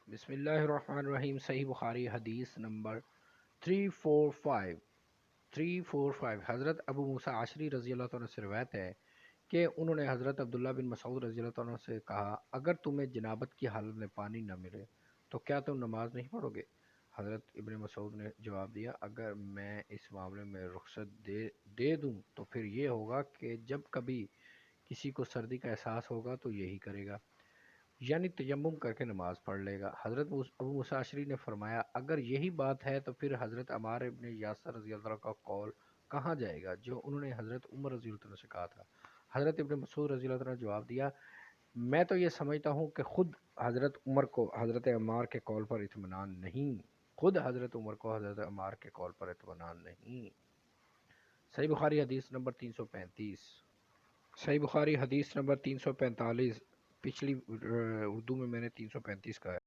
بسم اللہ الرحمن الرحیم۔ صحیح بخاری حدیث نمبر 345 345 حضرت ابو موسیٰ عشری رضی اللہ تعالیٰ سے روایت ہے کہ انہوں نے حضرت عبداللہ بن مسعود رضی اللہ تعالیٰ سے کہا، اگر تمہیں جنابت کی حالت میں پانی نہ ملے تو کیا تم نماز نہیں پڑھو گے؟ حضرت ابن مسعود نے جواب دیا، اگر میں اس معاملے میں رخصت دے دوں تو پھر یہ ہوگا کہ جب کبھی کسی کو سردی کا احساس ہوگا تو یہی کرے گا، یعنی تیمم کر کے نماز پڑھ لے گا۔ حضرت ابو موسیٰ اشعری نے فرمایا، اگر یہی بات ہے تو پھر حضرت عمار ابن یاسر رضی اللہ عنہ کا قول کہاں جائے گا جو انہوں نے حضرت عمر رضی اللہ عنہ سے کہا تھا؟ حضرت ابن مسعود رضی اللہ عنہ نے جواب دیا، میں تو یہ سمجھتا ہوں کہ خود حضرت عمر کو حضرت عمار کے قول پر اطمینان نہیں۔ صحیح بخاری حدیث نمبر 335۔ صحیح بخاری حدیث نمبر 345۔ پچھلی اردو میں نے 335 کا ہے۔